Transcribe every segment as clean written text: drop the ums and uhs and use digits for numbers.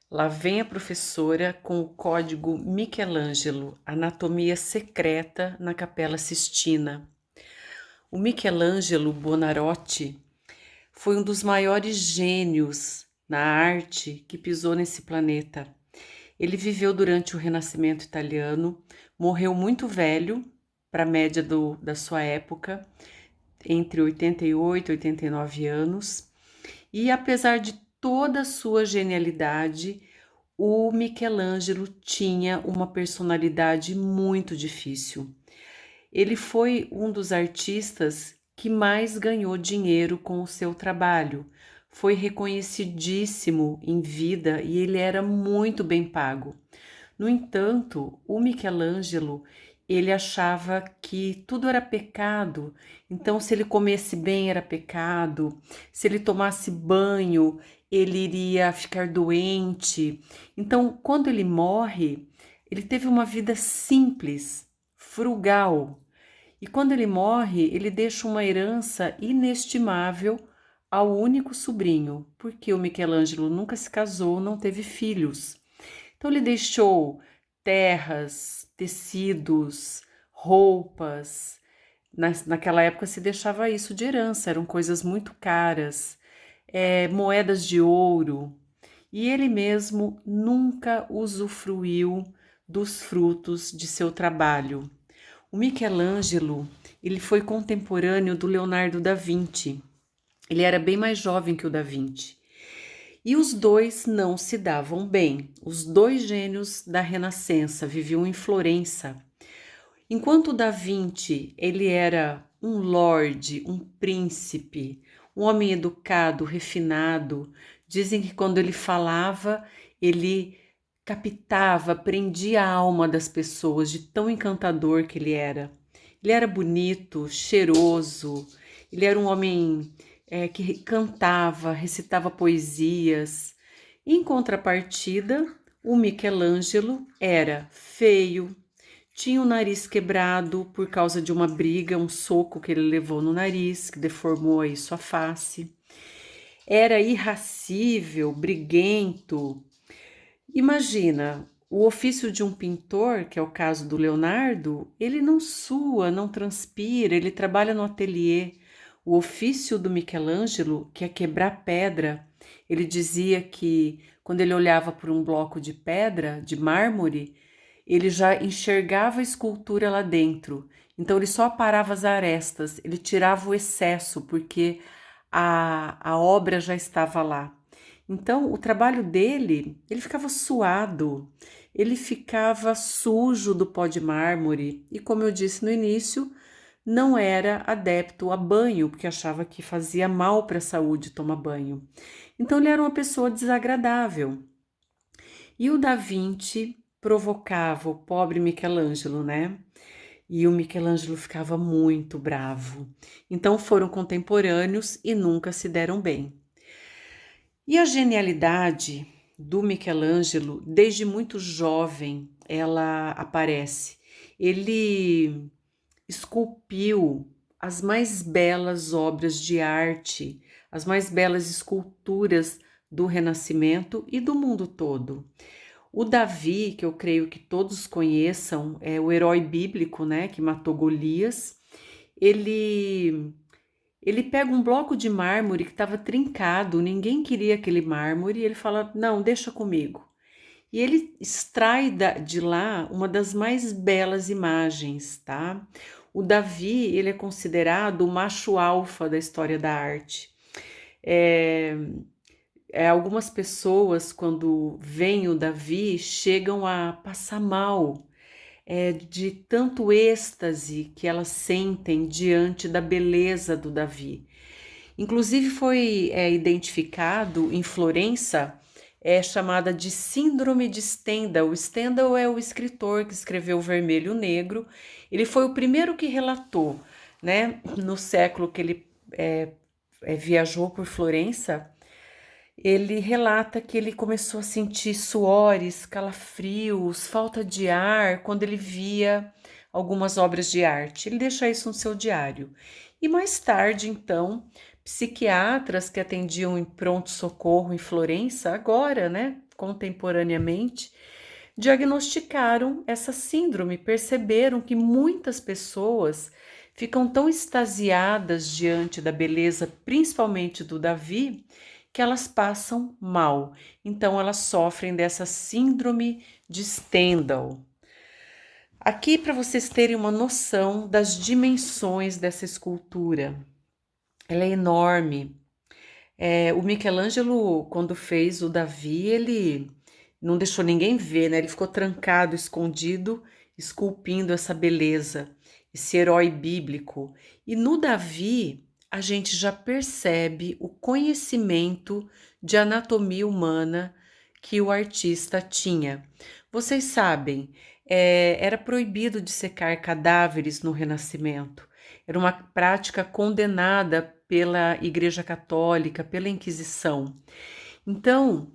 Lá vem a professora com o código Michelangelo, Anatomia Secreta na Capela Sistina. O Michelangelo Buonarroti foi um dos maiores gênios na arte que pisou nesse planeta. Ele viveu durante o Renascimento italiano, morreu muito velho, para a média da sua época, entre 88 e 89 anos, e apesar de toda a sua genialidade, o Michelangelo tinha uma personalidade muito difícil. Ele foi um dos artistas que mais ganhou dinheiro com o seu trabalho. Foi reconhecidíssimo em vida e ele era muito bem pago. No entanto, o Michelangelo, ele achava que tudo era pecado, então se ele comesse bem era pecado, se ele tomasse banho, ele iria ficar doente. Então, quando ele morre, ele teve uma vida simples, frugal. E quando ele morre, ele deixa uma herança inestimável ao único sobrinho, porque o Michelangelo nunca se casou, não teve filhos. Então ele deixou terras, tecidos, roupas. Naquela época se deixava isso de herança, eram coisas muito caras, moedas de ouro. E ele mesmo nunca usufruiu dos frutos de seu trabalho. O Michelangelo, ele foi contemporâneo do Leonardo da Vinci. Ele era bem mais jovem que o da Vinci. E os dois não se davam bem. Os dois gênios da Renascença viviam em Florença. Enquanto Da Vinci, ele era um lorde, um príncipe, um homem educado, refinado. Dizem que quando ele falava, ele captava, prendia a alma das pessoas de tão encantador que ele era. Ele era bonito, cheiroso, ele era um homem que cantava, recitava poesias. Em contrapartida, o Michelangelo era feio, tinha o nariz quebrado por causa de uma briga, um soco que ele levou no nariz, que deformou aí sua face. Era irascível, briguento. Imagina, o ofício de um pintor, que é o caso do Leonardo, ele não sua, não transpira, ele trabalha no ateliê. O ofício do Michelangelo, que é quebrar pedra, ele dizia que quando ele olhava por um bloco de pedra, de mármore, ele já enxergava a escultura lá dentro. Então ele só aparava as arestas, ele tirava o excesso, porque a obra já estava lá. Então, o trabalho dele, ele ficava suado, ele ficava sujo do pó de mármore e, como eu disse no início, não era adepto a banho, porque achava que fazia mal para a saúde tomar banho. Então, ele era uma pessoa desagradável. E o Da Vinci provocava o pobre Michelangelo, né? E o Michelangelo ficava muito bravo. Então, foram contemporâneos e nunca se deram bem. E a genialidade do Michelangelo, desde muito jovem, ela aparece. Ele esculpiu as mais belas obras de arte, as mais belas esculturas do Renascimento e do mundo todo. O Davi, que eu creio que todos conheçam, é o herói bíblico, né, que matou Golias. Ele ele pega um bloco de mármore que estava trincado, ninguém queria aquele mármore, e ele fala: Não, deixa comigo. E ele extrai de lá uma das mais belas imagens, tá? O Davi, ele é considerado o macho alfa da história da arte. É, algumas pessoas, quando veem o Davi, chegam a passar mal, de tanto êxtase que elas sentem diante da beleza do Davi. Inclusive foi identificado em Florença, chamada de Síndrome de Stendhal. O Stendhal é o escritor que escreveu Vermelho e Negro. Ele foi o primeiro que relatou, né, no século que ele viajou por Florença. Ele relata que ele começou a sentir suores, calafrios, falta de ar quando ele via algumas obras de arte. Ele deixa isso no seu diário. E mais tarde, então, psiquiatras que atendiam em pronto-socorro em Florença, agora, né, contemporaneamente, diagnosticaram essa síndrome, perceberam que muitas pessoas ficam tão extasiadas diante da beleza, principalmente do Davi, que elas passam mal. Então, elas sofrem dessa síndrome de Stendhal. Aqui, para vocês terem uma noção das dimensões dessa escultura, ela é enorme. O Michelangelo, quando fez o Davi, ele não deixou ninguém ver, né? Ele ficou trancado, escondido, esculpindo essa beleza, esse herói bíblico. E no Davi, a gente já percebe o conhecimento de anatomia humana que o artista tinha. Vocês sabem, era proibido de secar cadáveres no Renascimento. Era uma prática condenada pela Igreja Católica, pela Inquisição. Então,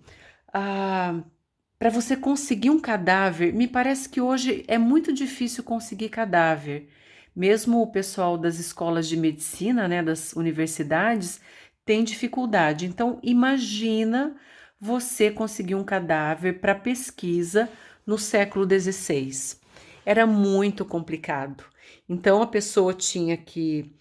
para você conseguir um cadáver, me parece que hoje é muito difícil conseguir cadáver. Mesmo o pessoal das escolas de medicina, né, das universidades, tem dificuldade. Então, imagina você conseguir um cadáver para pesquisa no século XVI. Era muito complicado. Então, a pessoa tinha que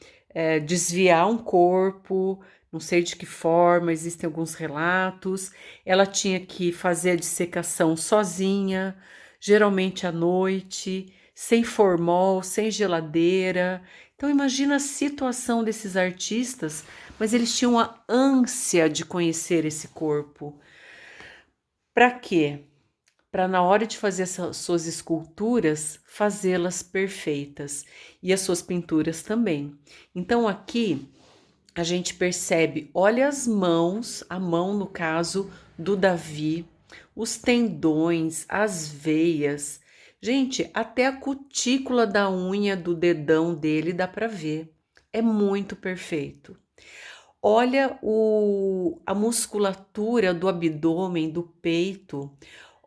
desviar um corpo, não sei de que forma, existem alguns relatos. Ela tinha que fazer a dissecação sozinha, geralmente à noite, sem formol, sem geladeira. Então imagina a situação desses artistas, mas eles tinham a ânsia de conhecer esse corpo. Para quê? Para na hora de fazer essas suas esculturas, fazê-las perfeitas. E as suas pinturas também. Então aqui a gente percebe, olha as mãos, a mão no caso do Davi, os tendões, as veias. Gente, até a cutícula da unha do dedão dele dá para ver. É muito perfeito. Olha a musculatura do abdômen, do peito.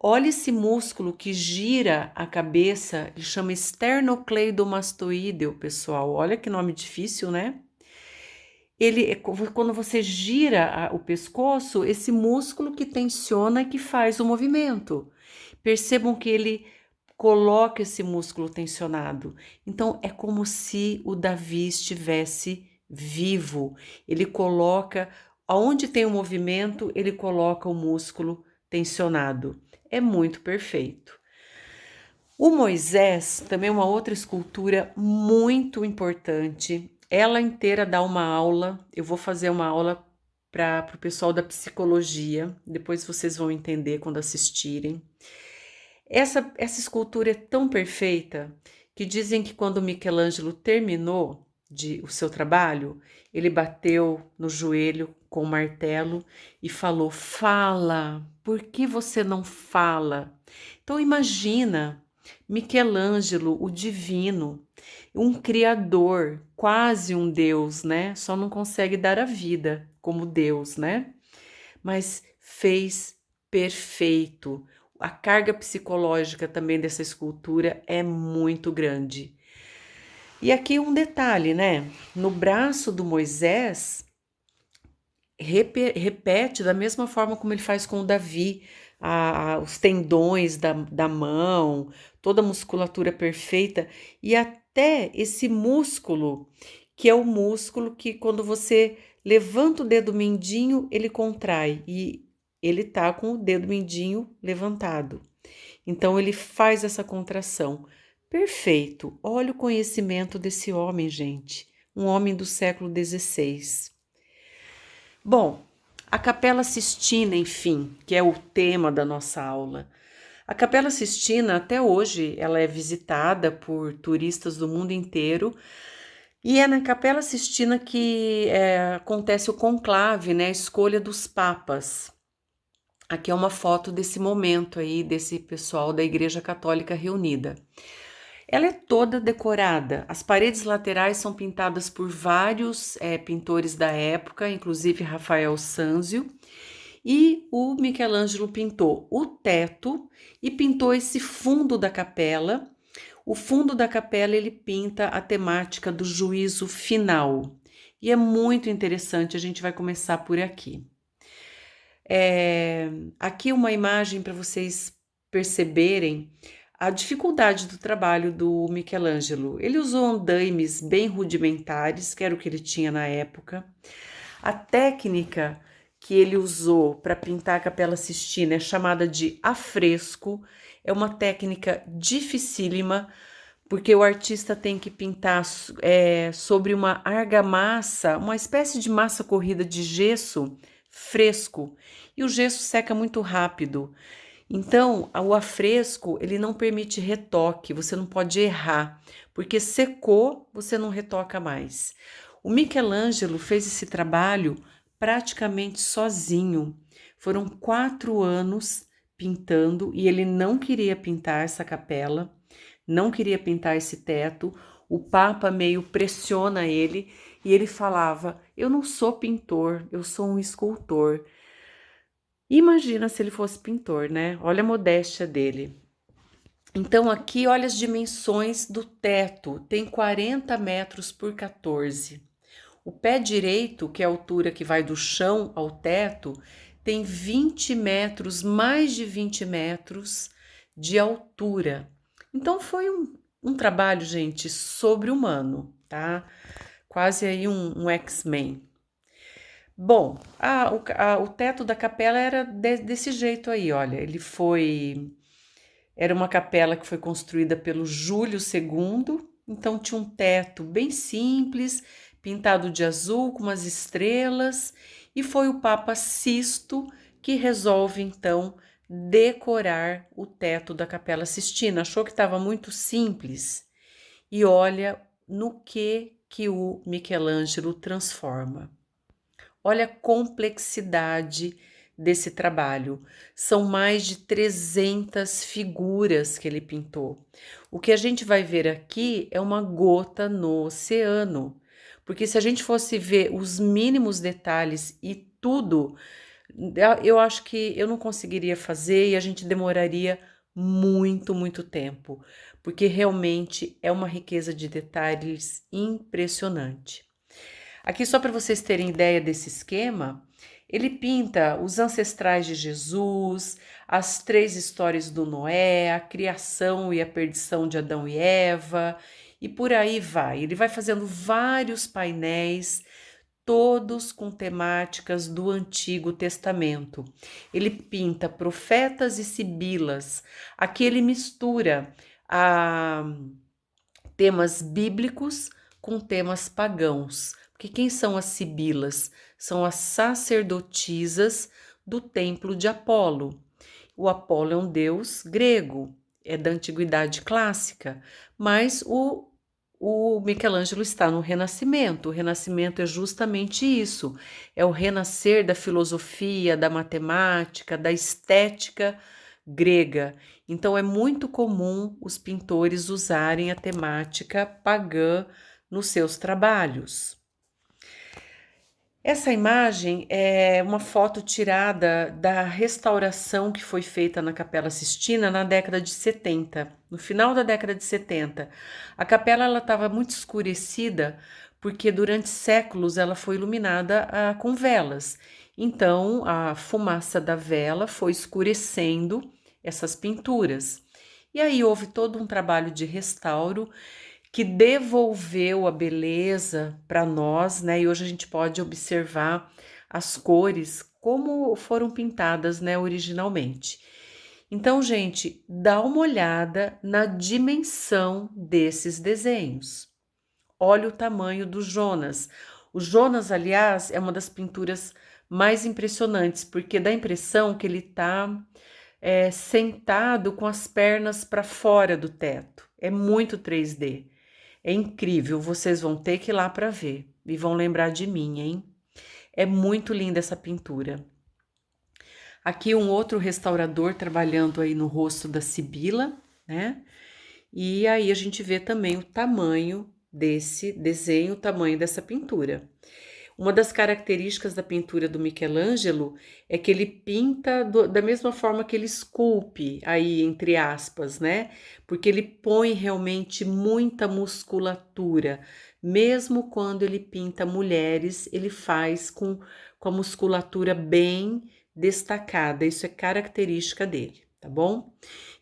Olha esse músculo que gira a cabeça, ele chama esternocleidomastoideo, pessoal. Olha que nome difícil, né? Quando você gira o pescoço, esse músculo que tensiona e que faz o movimento. Percebam que ele coloca esse músculo tensionado. Então, é como se o Davi estivesse vivo. Ele coloca, aonde tem o movimento, ele coloca o músculo tensionado. É muito perfeito. O Moisés também é uma outra escultura muito importante. Ela inteira dá uma aula. Eu vou fazer uma aula para o pessoal da psicologia. Depois vocês vão entender quando assistirem. Essa escultura é tão perfeita que dizem que quando Michelangelo terminou o seu trabalho, ele bateu no joelho com o martelo e falou: "Fala, por que você não fala?" Então imagina Michelangelo, o divino, um criador, quase um deus, né? Só não consegue dar a vida como Deus, né? Mas fez perfeito. A carga psicológica também dessa escultura é muito grande. E aqui um detalhe, né? No braço do Moisés, repete da mesma forma como ele faz com o Davi, os tendões da mão, toda a musculatura perfeita e até esse músculo, que é o músculo que quando você levanta o dedo mindinho, ele contrai e ele tá com o dedo mindinho levantado. Então ele faz essa contração. Perfeito. Olha o conhecimento desse homem, gente. Um homem do século XVI. Bom, a Capela Sistina, enfim, que é o tema da nossa aula. A Capela Sistina, até hoje, ela é visitada por turistas do mundo inteiro e é na Capela Sistina que acontece o conclave, né, a escolha dos papas. Aqui é uma foto desse momento aí, desse pessoal da Igreja Católica reunida. Ela é toda decorada. As paredes laterais são pintadas por vários pintores da época, inclusive Rafael Sanzio. E o Michelangelo pintou o teto e pintou esse fundo da capela. O fundo da capela ele pinta a temática do juízo final. e é muito interessante, a gente vai começar por aqui. Aqui uma imagem para vocês perceberem a dificuldade do trabalho do Michelangelo. Ele usou andaimes bem rudimentares, que era o que ele tinha na época. A técnica que ele usou para pintar a Capela Sistina é chamada de afresco. É uma técnica dificílima, porque o artista tem que pintar sobre uma argamassa, uma espécie de massa corrida de gesso fresco, e o gesso seca muito rápido. Então, o afresco, ele não permite retoque, você não pode errar, porque secou, você não retoca mais. O Michelangelo fez esse trabalho praticamente sozinho. Foram 4 anos pintando e ele não queria pintar essa capela, não queria pintar esse teto. O Papa meio pressiona ele e ele falava: "Eu não sou pintor, eu sou um escultor". Imagina se ele fosse pintor, né? Olha a modéstia dele. Então aqui, olha as dimensões do teto, tem 40 metros por 14. O pé direito, que é a altura que vai do chão ao teto, tem 20 metros, mais de 20 metros de altura. Então foi um trabalho, gente, sobre-humano, tá? Quase aí um X-Men. Bom, o teto da capela era desse jeito aí, olha. Era uma capela que foi construída pelo Júlio II, então tinha um teto bem simples, pintado de azul com umas estrelas, e foi o Papa Sisto que resolve então decorar o teto da Capela Sistina. Achou que estava muito simples e olha no que o Michelangelo transforma. Olha a complexidade desse trabalho. São mais de 300 figuras que ele pintou. O que a gente vai ver aqui é uma gota no oceano, porque se a gente fosse ver os mínimos detalhes e tudo, eu acho que eu não conseguiria fazer e a gente demoraria muito, muito tempo, porque realmente é uma riqueza de detalhes impressionante. Aqui, só para vocês terem ideia desse esquema, ele pinta os ancestrais de Jesus, as 3 histórias do Noé, a criação e a perdição de Adão e Eva, e por aí vai. Ele vai fazendo vários painéis, todos com temáticas do Antigo Testamento. Ele pinta profetas e sibilas. Aqui ele mistura temas bíblicos com temas pagãos. Porque quem são as sibilas? São as sacerdotisas do templo de Apolo. O Apolo é um deus grego, é da antiguidade clássica, mas o Michelangelo está no Renascimento. O Renascimento é justamente isso, é o renascer da filosofia, da matemática, da estética grega. Então é muito comum os pintores usarem a temática pagã nos seus trabalhos. Essa imagem é uma foto tirada da restauração que foi feita na Capela Sistina na década de 70, no final da década de 70. A capela estava muito escurecida porque durante séculos ela foi iluminada com velas. Então a fumaça da vela foi escurecendo essas pinturas. E aí houve todo um trabalho de restauro que devolveu a beleza para nós, né? E hoje a gente pode observar as cores como foram pintadas, né, originalmente. Então, gente, dá uma olhada na dimensão desses desenhos. Olha o tamanho do Jonas. O Jonas, aliás, é uma das pinturas mais impressionantes, porque dá a impressão que ele está sentado com as pernas para fora do teto. É muito 3D. É incrível, vocês vão ter que ir lá para ver e vão lembrar de mim, hein? É muito linda essa pintura. Aqui um outro restaurador trabalhando aí no rosto da Sibila, né? E aí a gente vê também o tamanho desse desenho, o tamanho dessa pintura. Uma das características da pintura do Michelangelo é que ele pinta da mesma forma que ele esculpe, aí entre aspas, né? Porque ele põe realmente muita musculatura Mesmo quando ele pinta mulheres, ele faz com a musculatura bem destacada, isso é característica dele, tá bom?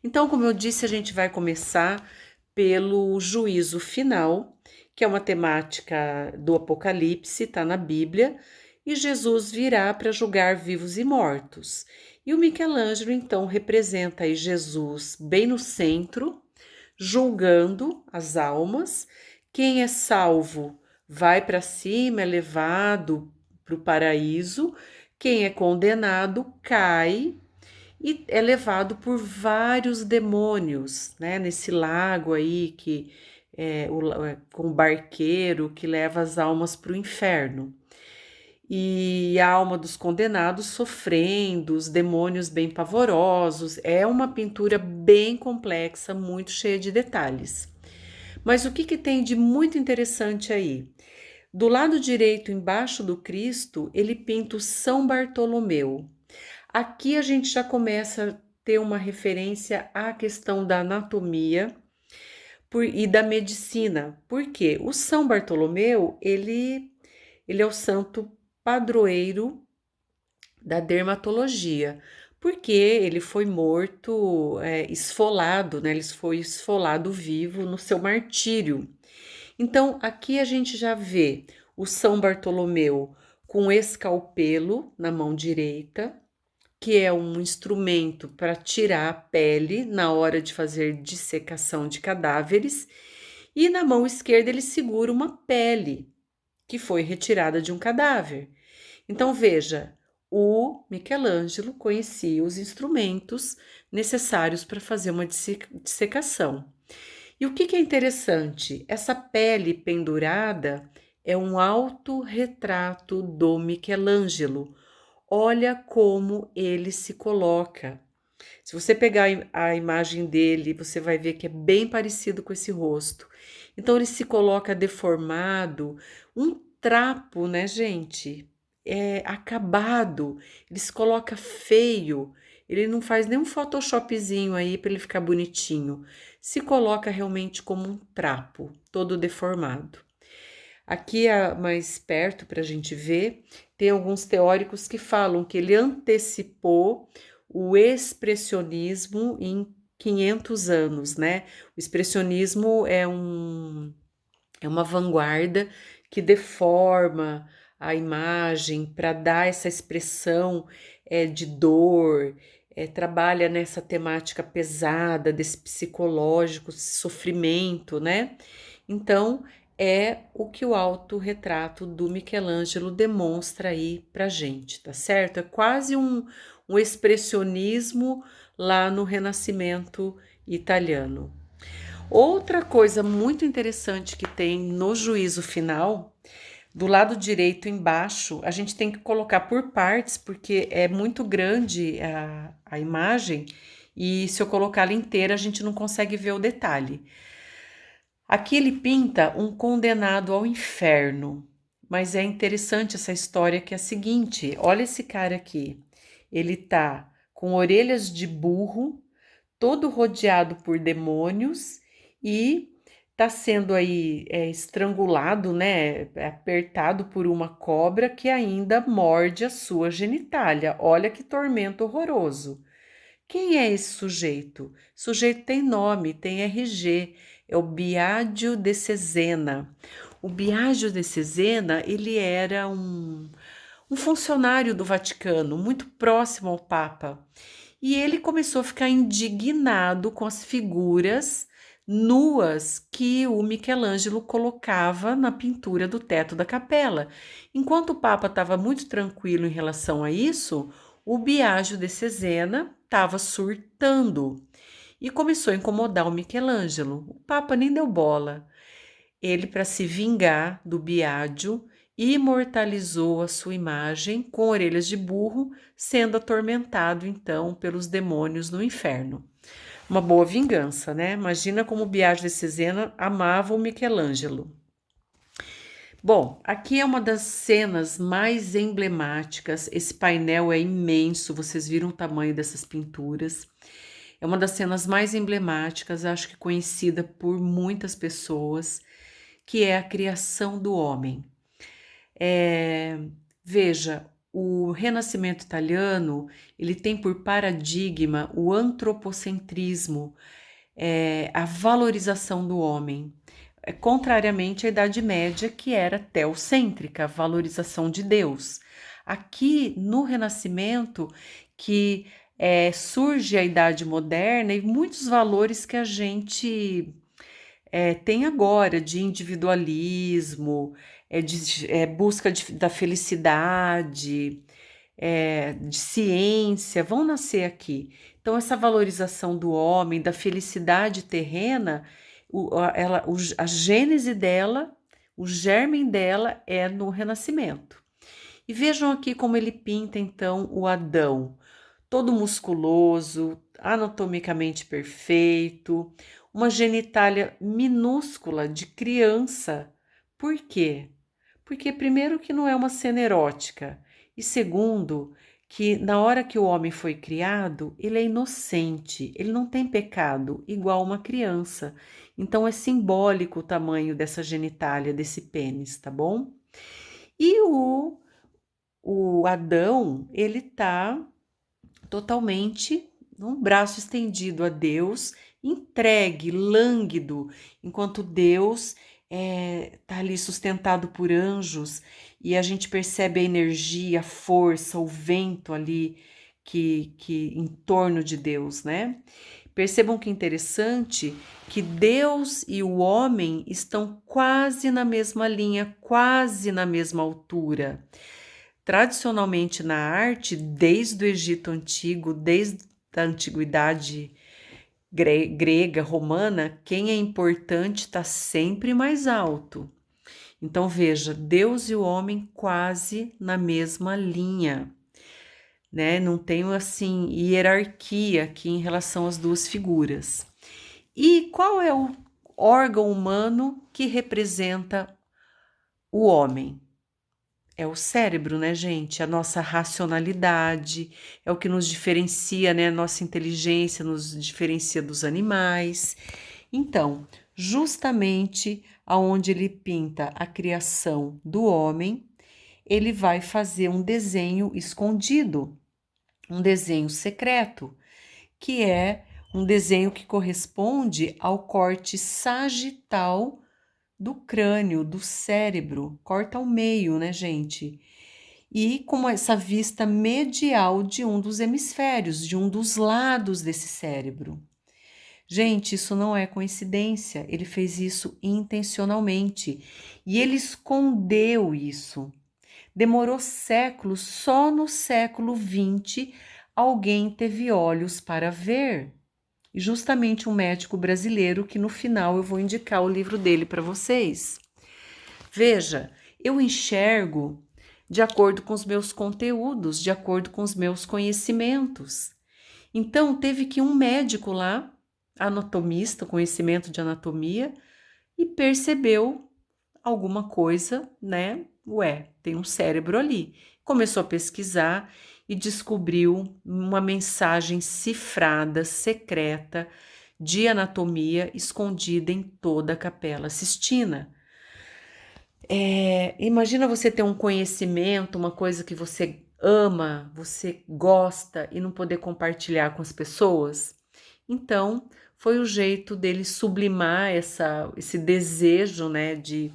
Então, como eu disse, a gente vai começar pelo juízo final, que é uma temática do Apocalipse, está na Bíblia, e Jesus virá para julgar vivos e mortos. E o Michelangelo, então, representa aí Jesus bem no centro, julgando as almas. Quem é salvo vai para cima, é levado para o paraíso. Quem é condenado cai e é levado por vários demônios, né? Nesse lago aí que com o barqueiro que leva as almas para o inferno. E a alma dos condenados sofrendo, os demônios bem pavorosos. É uma pintura bem complexa, muito cheia de detalhes. Mas o que, que tem de muito interessante aí? Do lado direito, embaixo do Cristo, ele pinta o São Bartolomeu. Aqui a gente já começa a ter uma referência à questão da anatomia e da medicina. Por quê? O São Bartolomeu, ele é o santo padroeiro da dermatologia, porque ele foi morto, esfolado, né? Ele foi esfolado vivo no seu martírio. Então, aqui a gente já vê o São Bartolomeu com escalpelo na mão direita, que é um instrumento para tirar a pele na hora de fazer dissecação de cadáveres, e na mão esquerda ele segura uma pele que foi retirada de um cadáver. Então veja, o Michelangelo conhecia os instrumentos necessários para fazer uma dissecação. E o que é interessante? Essa pele pendurada é um autorretrato do Michelangelo. Olha como ele se coloca. Se você pegar a imagem dele, você vai ver que é bem parecido com esse rosto. Então ele se coloca deformado, um trapo, né, gente? É acabado. Ele se coloca feio. Ele não faz nenhum photoshopzinho aí para ele ficar bonitinho. Se coloca realmente como um trapo, todo deformado. Aqui mais perto para a gente ver, tem alguns teóricos que falam que ele antecipou o expressionismo em 500 anos, né? O expressionismo é uma vanguarda que deforma a imagem para dar essa expressão de dor, trabalha nessa temática pesada desse psicológico, sofrimento, né? Então, é o que o autorretrato do Michelangelo demonstra aí pra gente, tá certo? É quase um expressionismo lá no Renascimento italiano. Outra coisa muito interessante que tem no juízo final, do lado direito embaixo, a gente tem que colocar por partes, porque é muito grande a imagem, e se eu colocar ela inteira, a gente não consegue ver o detalhe. Aqui ele pinta um condenado ao inferno, mas é interessante essa história que é a seguinte: olha esse cara aqui, ele tá com orelhas de burro, todo rodeado por demônios e tá sendo aí estrangulado, né, apertado por uma cobra que ainda morde a sua genitália. Olha que tormento horroroso. Quem é esse sujeito? Sujeito tem nome, tem RG, é o Biagio de Cesena. O Biagio de Cesena, ele era um funcionário do Vaticano, muito próximo ao Papa. E ele começou a ficar indignado com as figuras nuas que o Michelangelo colocava na pintura do teto da capela. Enquanto o Papa estava muito tranquilo em relação a isso, o Biagio de Cesena estava surtando e começou a incomodar o Michelangelo. O Papa nem deu bola. Ele, para se vingar do Biagio, imortalizou a sua imagem com orelhas de burro, sendo atormentado então pelos demônios no inferno. Uma boa vingança, né? Imagina como o Biagio de Cesena amava o Michelangelo. Bom, aqui é uma das cenas mais emblemáticas. Esse painel é imenso, vocês viram o tamanho dessas pinturas. É uma das cenas mais emblemáticas, acho que conhecida por muitas pessoas, que é a criação do homem. Veja, o Renascimento italiano, ele tem por paradigma o antropocentrismo, a valorização do homem, contrariamente à Idade Média, que era teocêntrica, a valorização de Deus. Aqui no Renascimento, que surge a Idade Moderna e muitos valores que a gente tem agora de individualismo, busca da felicidade, de ciência, vão nascer aqui. Então, essa valorização do homem, da felicidade terrena, a gênese dela, o germen dela é no Renascimento. E vejam aqui como ele pinta, então, o Adão, todo musculoso, anatomicamente perfeito, uma genitália minúscula de criança. Por quê? Porque, primeiro, que não é uma cena erótica, e segundo, que na hora que o homem foi criado, ele é inocente, ele não tem pecado, igual uma criança. Então, é simbólico o tamanho dessa genitália, desse pênis, tá bom? E o Adão, ele tá totalmente um braço estendido a Deus, entregue, lânguido, enquanto Deus está ali sustentado por anjos e a gente percebe a energia, a força, o vento ali que em torno de Deus, né? Percebam que interessante que Deus e o homem estão quase na mesma linha, quase na mesma altura. Tradicionalmente na arte, desde o Egito Antigo, desde a antiguidade grega, romana, quem é importante está sempre mais alto. Então veja, Deus e o homem quase na mesma linha, né? Não tem assim hierarquia aqui em relação às duas figuras. E qual é o órgão humano que representa o homem? É o cérebro, né, gente? A nossa racionalidade, é o que nos diferencia, né? A nossa inteligência nos diferencia dos animais. Então, justamente aonde ele pinta a criação do homem, ele vai fazer um desenho escondido, um desenho secreto, que é um desenho que corresponde ao corte sagital do crânio, do cérebro, corta ao meio, né, gente? E com essa vista medial de um dos hemisférios, de um dos lados desse cérebro. Gente, isso não é coincidência, ele fez isso intencionalmente e ele escondeu isso. Demorou séculos, só no século XX alguém teve olhos para ver. E justamente um médico brasileiro que no final eu vou indicar o livro dele para vocês. Veja, eu enxergo de acordo com os meus conteúdos, de acordo com os meus conhecimentos. Então, teve que um médico lá, anatomista, conhecimento de anatomia, e percebeu alguma coisa, né? Ué, tem um cérebro ali. Começou a pesquisar e descobriu uma mensagem cifrada, secreta, de anatomia escondida em toda a Capela Sistina. Imagina você ter um conhecimento, uma coisa que você ama, você gosta e não poder compartilhar com as pessoas. Então, foi o jeito dele sublimar esse desejo, né, de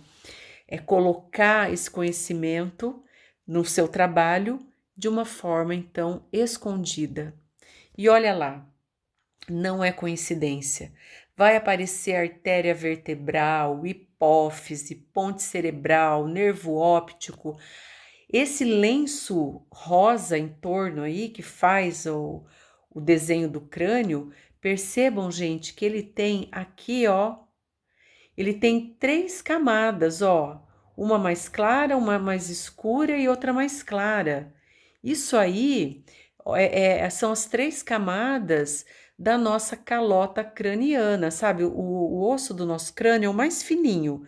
colocar esse conhecimento no seu trabalho de uma forma, então, escondida. E olha lá, não é coincidência. Vai aparecer artéria vertebral, hipófise, ponte cerebral, nervo óptico. Esse lenço rosa em torno aí que faz o desenho do crânio, percebam, gente, que ele tem aqui, ó, ele tem 3 camadas, ó, uma mais clara, uma mais escura e outra mais clara. Isso aí são as 3 camadas da nossa calota craniana, sabe? O osso do nosso crânio é o mais fininho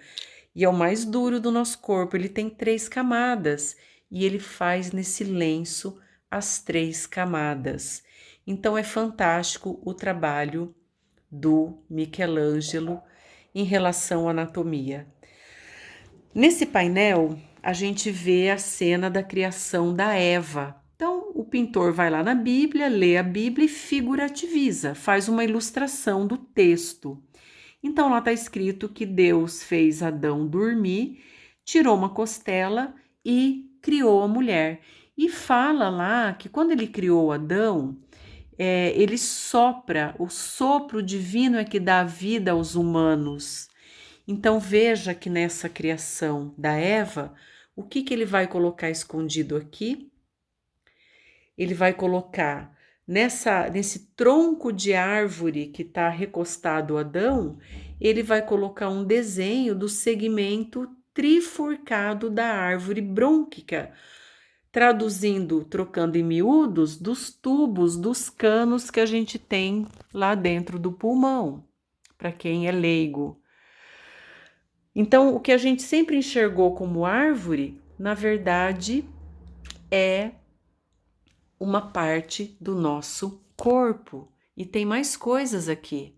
e é o mais duro do nosso corpo. Ele tem 3 camadas e ele faz nesse lenço as 3 camadas. Então é fantástico o trabalho do Michelangelo em relação à anatomia. Nesse painel, a gente vê a cena da criação da Eva. Então, o pintor vai lá na Bíblia, lê a Bíblia e figurativiza, faz uma ilustração do texto. Então, lá está escrito que Deus fez Adão dormir, tirou uma costela e criou a mulher. E fala lá que quando ele criou Adão, ele sopra, o sopro divino é que dá vida aos humanos. Então veja que nessa criação da Eva, o que ele vai colocar escondido aqui? Ele vai colocar nesse tronco de árvore que está recostado Adão, ele vai colocar um desenho do segmento trifurcado da árvore brônquica, traduzindo, trocando em miúdos, dos tubos, dos canos que a gente tem lá dentro do pulmão, para quem é leigo. Então, o que a gente sempre enxergou como árvore, na verdade, é uma parte do nosso corpo. E tem mais coisas aqui.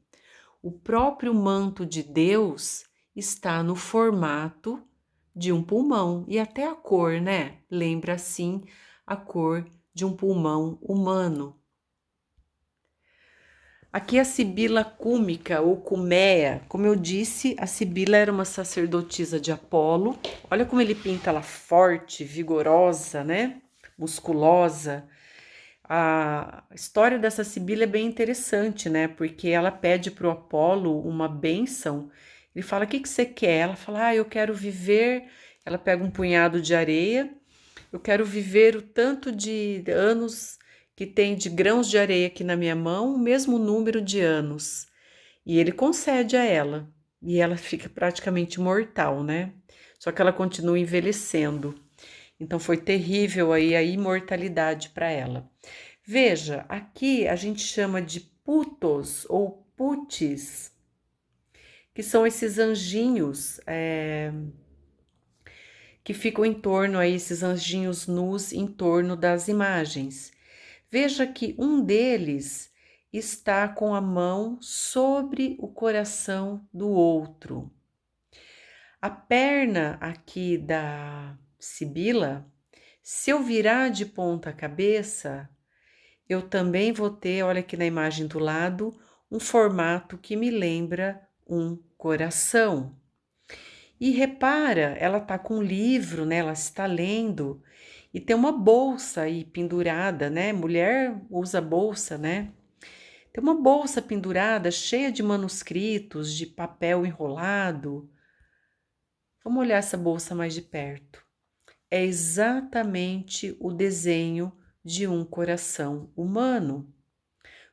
O próprio manto de Deus está no formato de um pulmão. E até a cor, né? Lembra, assim, a cor de um pulmão humano. Aqui a Sibila Cúmica, ou Cumeia, como eu disse, a Sibila era uma sacerdotisa de Apolo. Olha como ele pinta ela forte, vigorosa, né? Musculosa. A história dessa Sibila é bem interessante, né? Porque ela pede para o Apolo uma bênção. Ele fala: o que você quer? Ela fala: eu quero viver. Ela pega um punhado de areia. Eu quero viver o tanto de anos que tem de grãos de areia aqui na minha mão, o mesmo número de anos. E ele concede a ela. E ela fica praticamente mortal, né? Só que ela continua envelhecendo. Então foi terrível aí a imortalidade para ela. Veja, aqui a gente chama de putos ou putis, que são esses anjinhos que ficam em torno aí, esses anjinhos nus em torno das imagens. Veja que um deles está com a mão sobre o coração do outro. A perna aqui da Sibila, se eu virar de ponta cabeça, eu também vou ter, olha aqui na imagem do lado, um formato que me lembra um coração. E repara, ela está com um livro, né? Ela está lendo e tem uma bolsa aí pendurada, né? Mulher usa bolsa, né? Tem uma bolsa pendurada cheia de manuscritos, de papel enrolado. Vamos olhar essa bolsa mais de perto. É exatamente o desenho de um coração humano,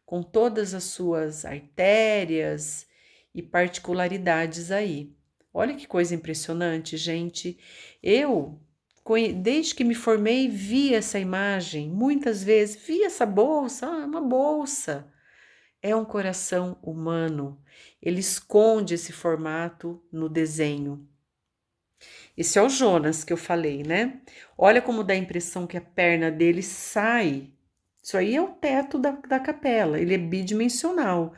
com todas as suas artérias e particularidades aí. Olha que coisa impressionante, gente. Eu, desde que me formei, vi essa imagem, muitas vezes, vi essa bolsa, uma bolsa. É um coração humano. Ele esconde esse formato no desenho. Esse é o Jonas que eu falei, né? Olha como dá a impressão que a perna dele sai. Isso aí é o teto da capela, ele é bidimensional.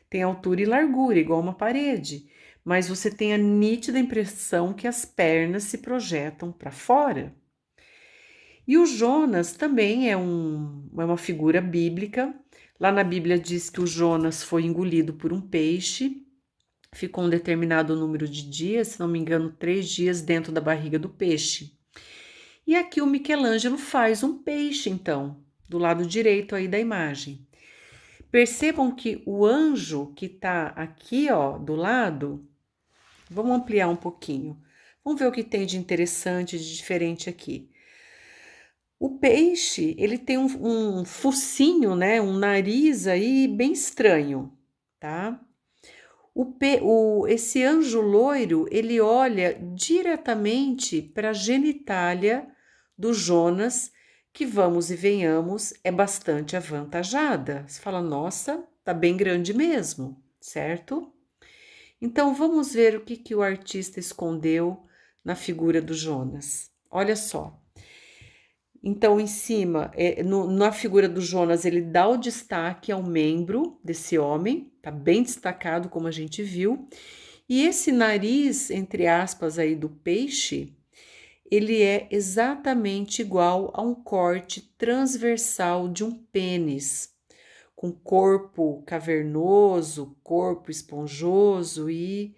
Tem altura e largura, igual uma parede. Mas você tem a nítida impressão que as pernas se projetam para fora. E o Jonas também é uma figura bíblica. Lá na Bíblia diz que o Jonas foi engolido por um peixe, ficou um determinado número de dias, se não me engano, 3 dias dentro da barriga do peixe. E aqui o Michelangelo faz um peixe, então, do lado direito aí da imagem. Percebam que o anjo que está aqui, ó, do lado, vamos ampliar um pouquinho. Vamos ver o que tem de interessante, de diferente aqui. O peixe, ele tem um focinho, né, um nariz aí bem estranho, tá? Esse anjo loiro, ele olha diretamente para a genitália do Jonas, que vamos e venhamos, é bastante avantajada. Você fala, nossa, tá bem grande mesmo, certo? Então vamos ver o que o artista escondeu na figura do Jonas. Olha só. Então, em cima, na figura do Jonas, ele dá o destaque ao membro desse homem, tá bem destacado, como a gente viu. E esse nariz, entre aspas, aí do peixe, ele é exatamente igual a um corte transversal de um pênis, com corpo cavernoso, corpo esponjoso e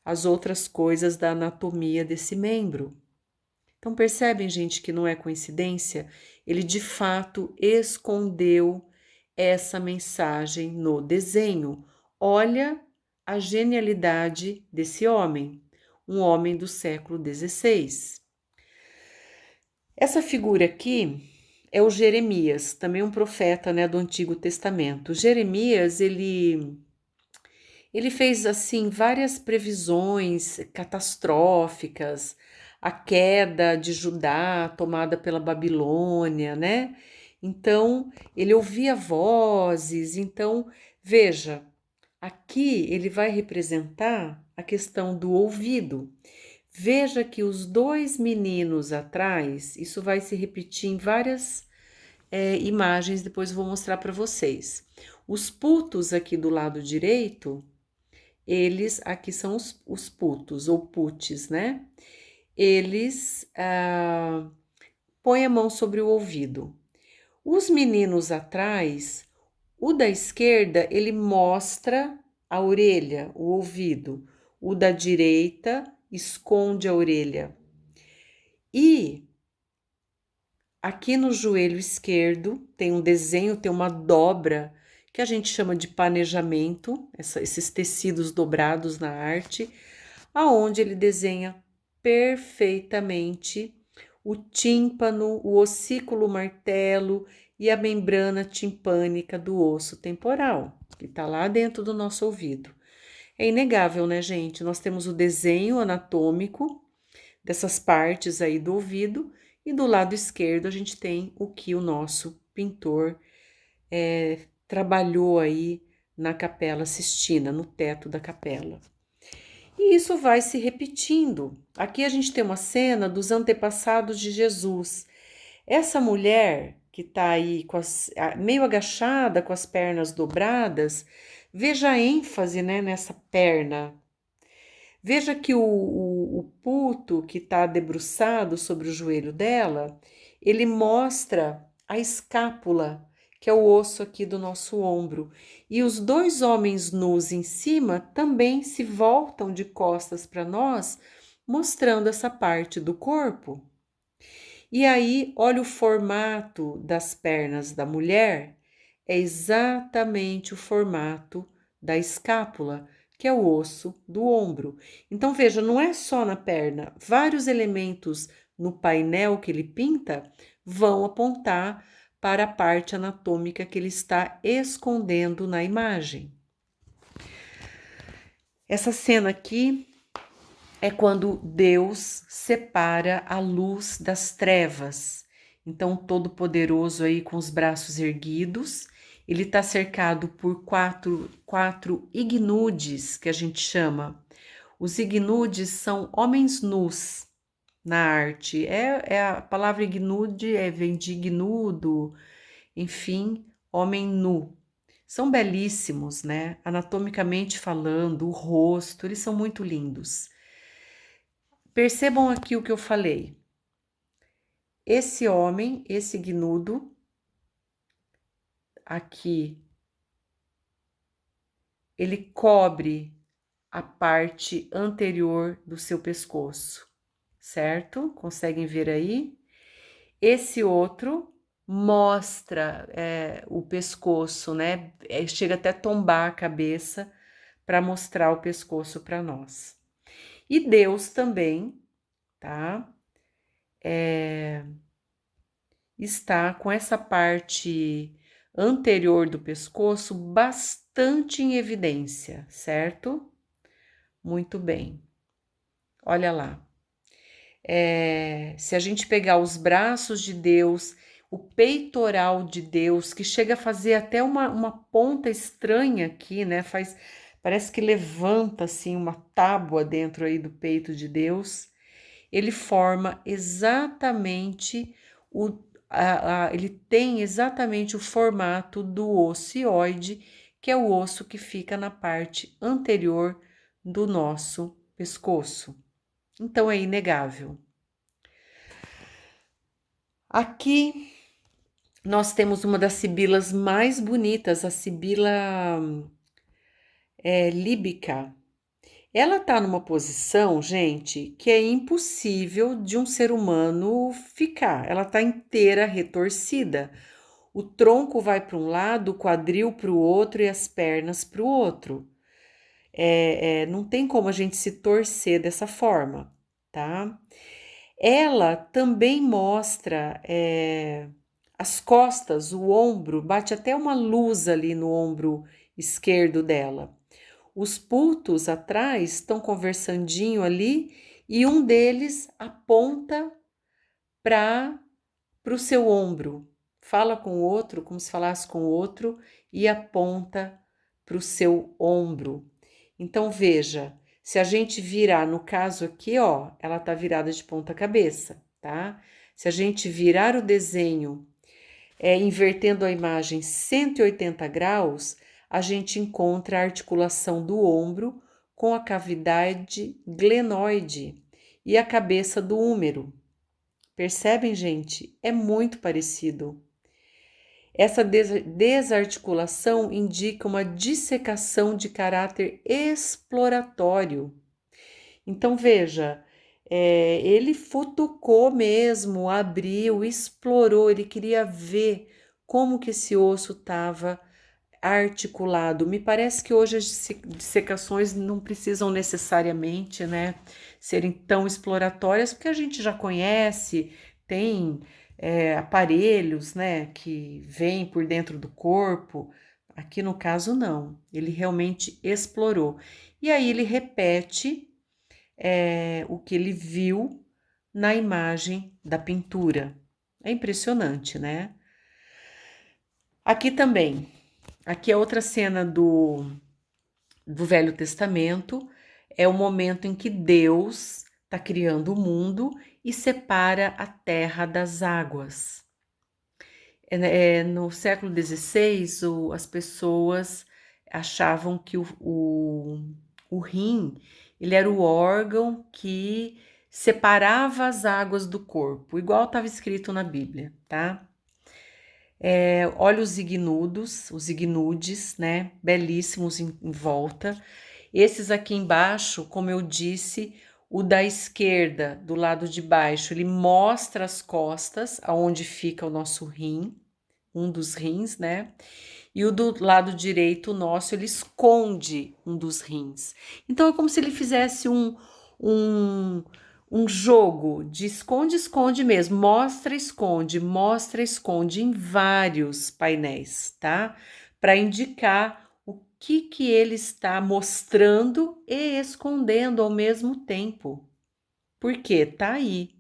as outras coisas da anatomia desse membro. Então percebem, gente, que não é coincidência? Ele de fato escondeu essa mensagem no desenho. Olha a genialidade desse homem, um homem do século XVI. Essa figura aqui é o Jeremias, também um profeta, né, do Antigo Testamento. Jeremias, ele fez assim várias previsões catastróficas, a queda de Judá tomada pela Babilônia, né? Então, ele ouvia vozes. Então, veja, aqui ele vai representar a questão do ouvido. Veja que os dois meninos atrás, isso vai se repetir em várias imagens, depois eu vou mostrar para vocês. Os putos aqui do lado direito, eles, aqui são os putos ou putes, né? Eles põem a mão sobre o ouvido. Os meninos atrás, o da esquerda, ele mostra a orelha, o ouvido. O da direita esconde a orelha. E aqui no joelho esquerdo tem um desenho, tem uma dobra que a gente chama de panejamento, esses tecidos dobrados na arte, aonde ele desenha perfeitamente o tímpano, o ossículo martelo e a membrana timpânica do osso temporal, que está lá dentro do nosso ouvido. É inegável, né, gente? Nós temos o desenho anatômico dessas partes aí do ouvido e do lado esquerdo a gente tem o que o nosso pintor trabalhou aí na Capela Sistina, no teto da capela. E isso vai se repetindo. Aqui a gente tem uma cena dos antepassados de Jesus. Essa mulher que está aí meio agachada, com as pernas dobradas, veja a ênfase, né, nessa perna. Veja que o puto que está debruçado sobre o joelho dela, ele mostra a escápula, que é o osso aqui do nosso ombro. E os dois homens nus em cima também se voltam de costas para nós, mostrando essa parte do corpo. E aí, olha o formato das pernas da mulher, é exatamente o formato da escápula, que é o osso do ombro. Então, veja, não é só na perna, vários elementos no painel que ele pinta vão apontar para a parte anatômica que ele está escondendo na imagem. Essa cena aqui é quando Deus separa a luz das trevas. Então, Todo-Poderoso aí com os braços erguidos, ele está cercado por quatro ignudes, que a gente chama. Os ignudes são homens nus na arte. A palavra ignude vem de ignudo, enfim, homem nu. São belíssimos, né? Anatomicamente falando, o rosto, eles são muito lindos. Percebam aqui o que eu falei. Esse homem, esse gnudo, aqui, ele cobre a parte anterior do seu pescoço, certo? Conseguem ver aí? Esse outro mostra o pescoço, né? Chega até tombar a cabeça para mostrar o pescoço para nós. E Deus também, tá? Está com essa parte anterior do pescoço bastante em evidência, certo? Muito bem. Olha lá. Se a gente pegar os braços de Deus, o peitoral de Deus, que chega a fazer até uma ponta estranha aqui, né? Parece que levanta assim uma tábua dentro aí do peito de Deus. Ele forma exatamente ele tem exatamente o formato do osso hioide, que é o osso que fica na parte anterior do nosso pescoço. Então é inegável. Aqui nós temos uma das sibilas mais bonitas, a sibila líbica. Ela está numa posição, gente, que é impossível de um ser humano ficar. Ela está inteira retorcida. O tronco vai para um lado, o quadril para o outro e as pernas para o outro. Não tem como a gente se torcer dessa forma, tá? Ela também mostra as costas, o ombro, bate até uma luz ali no ombro esquerdo dela. Os putos atrás estão conversandinho ali e um deles aponta para o seu ombro. Fala com o outro, como se falasse com o outro, e aponta para o seu ombro. Então, veja, se a gente virar, no caso aqui, ó, ela está virada de ponta cabeça, tá? Se a gente virar o desenho, invertendo a imagem 180 graus, a gente encontra a articulação do ombro com a cavidade glenoide e a cabeça do húmero. Percebem, gente? É muito parecido. Essa desarticulação indica uma dissecação de caráter exploratório. Então, veja, ele futucou mesmo, abriu, explorou, ele queria ver como que esse osso estava articulado. Me parece que hoje as dissecações não precisam necessariamente, né, serem tão exploratórias, porque a gente já conhece, tem aparelhos, né, que vêm por dentro do corpo. Aqui no caso não, ele realmente explorou. E aí ele repete o que ele viu na imagem da pintura. É impressionante, né? Aqui também. Aqui é outra cena do Velho Testamento. É o momento em que Deus está criando o mundo e separa a terra das águas. No século XVI, as pessoas achavam que o rim ele era o órgão que separava as águas do corpo, igual estava escrito na Bíblia, tá? Olha os ignudos, os ignudes, né? Belíssimos em volta. Esses aqui embaixo, como eu disse, o da esquerda, do lado de baixo, ele mostra as costas, aonde fica o nosso rim, um dos rins, né? E o do lado direito, o nosso, ele esconde um dos rins. Então é como se ele fizesse um, um jogo de esconde-esconde mesmo, mostra, esconde em vários painéis, tá? Para indicar o que ele está mostrando e escondendo ao mesmo tempo. Porque tá aí,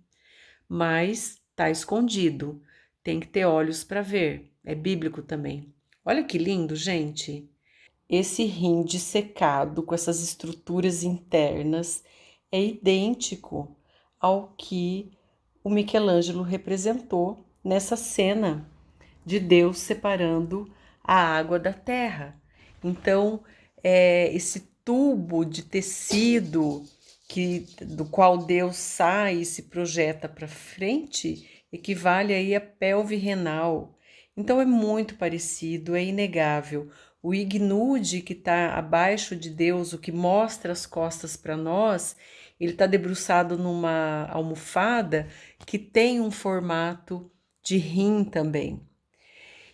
mas tá escondido. Tem que ter olhos para ver. É bíblico também. Olha que lindo, gente. Esse rim dissecado com essas estruturas internas é idêntico ao que o Michelangelo representou nessa cena de Deus separando a água da terra. Então, esse tubo de tecido do qual Deus sai e se projeta para frente equivale aí a pelve renal. Então é muito parecido, é inegável. O ignude que está abaixo de Deus, o que mostra as costas para nós, ele está debruçado numa almofada que tem um formato de rim também.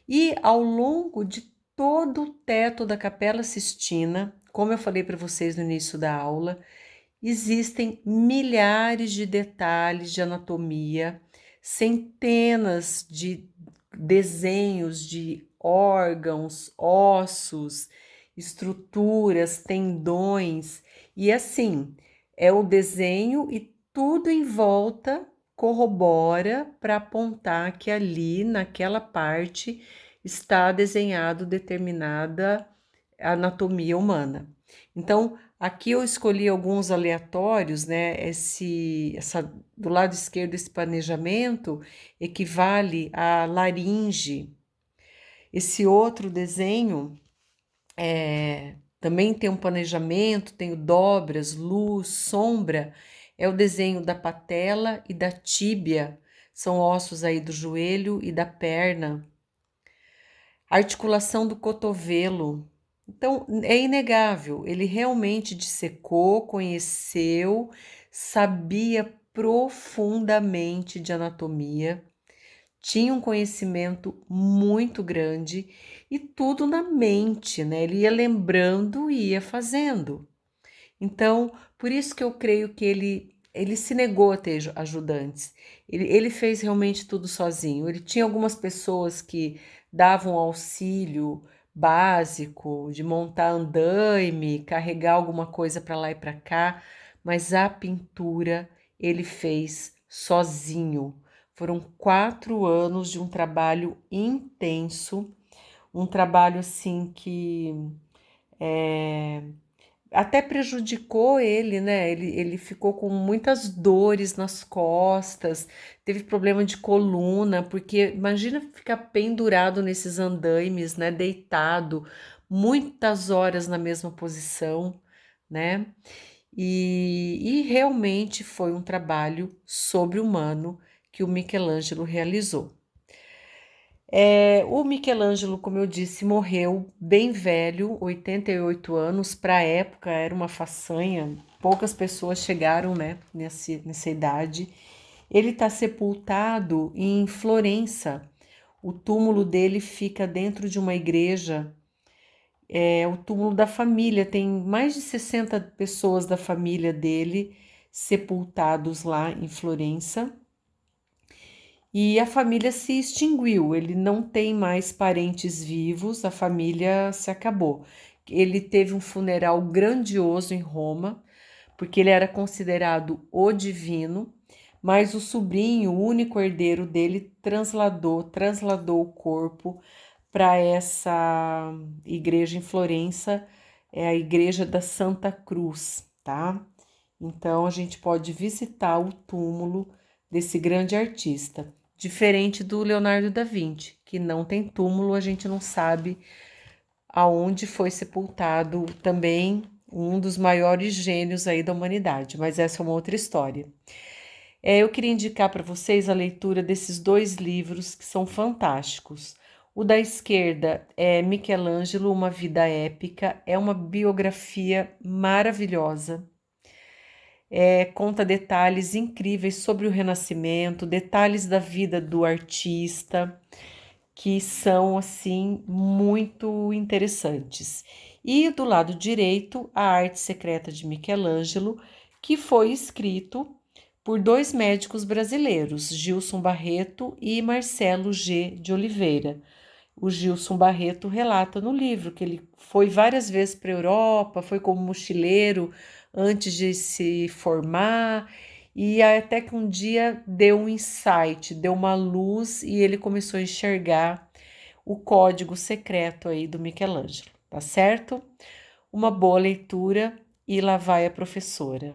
E ao longo de todo o teto da Capela Sistina, como eu falei para vocês no início da aula, existem milhares de detalhes de anatomia, centenas de desenhos de órgãos, ossos, estruturas, tendões, e assim, é o desenho e tudo em volta corrobora para apontar que ali, naquela parte, está desenhado determinada anatomia humana. Então, aqui eu escolhi alguns aleatórios, né? Do lado esquerdo, esse planejamento equivale à laringe. Esse outro desenho Também tem um planejamento, tem dobras, luz, sombra. É o desenho da patela e da tíbia, são ossos aí do joelho e da perna. Articulação do cotovelo. Então, é inegável, ele realmente dissecou, conheceu, sabia profundamente de anatomia, tinha um conhecimento muito grande e tudo na mente, né? Ele ia lembrando e ia fazendo. Então, por isso que eu creio que ele se negou a ter ajudantes. Ele fez realmente tudo sozinho. Ele tinha algumas pessoas que davam auxílio básico de montar andaime, carregar alguma coisa para lá e para cá, mas a pintura ele fez sozinho. Foram 4 anos de um trabalho intenso, um trabalho assim que até prejudicou ele, né? Ele ficou com muitas dores nas costas, teve problema de coluna, porque imagina ficar pendurado nesses andaimes, né? Deitado, muitas horas na mesma posição, né? E realmente foi um trabalho sobre-humano que o Michelangelo realizou. O Michelangelo, como eu disse, morreu bem velho, 88 anos. Para a época era uma façanha, poucas pessoas chegaram, né, nessa idade. Ele está sepultado em Florença. O túmulo dele fica dentro de uma igreja. É o túmulo da família, tem mais de 60 pessoas da família dele sepultados lá em Florença. E a família se extinguiu, ele não tem mais parentes vivos, a família se acabou. Ele teve um funeral grandioso em Roma, porque ele era considerado o divino, mas o sobrinho, o único herdeiro dele, transladou o corpo para essa igreja em Florença, é a igreja da Santa Cruz, tá? Então a gente pode visitar o túmulo desse grande artista. Diferente do Leonardo da Vinci, que não tem túmulo, a gente não sabe aonde foi sepultado também um dos maiores gênios aí da humanidade, mas essa é uma outra história. Eu queria indicar para vocês a leitura desses 2 livros que são fantásticos. O da esquerda é Michelangelo, Uma Vida Épica, é uma biografia maravilhosa. Conta detalhes incríveis sobre o Renascimento, detalhes da vida do artista, que são assim muito interessantes. E do lado direito, A Arte Secreta de Michelangelo, que foi escrito por 2 médicos brasileiros, Gilson Barreto e Marcelo G. de Oliveira. O Gilson Barreto relata no livro que ele foi várias vezes para a Europa, foi como mochileiro antes de se formar, e até que um dia deu um insight, deu uma luz e ele começou a enxergar o código secreto aí do Michelangelo, tá certo? Uma boa leitura e lá vai a professora.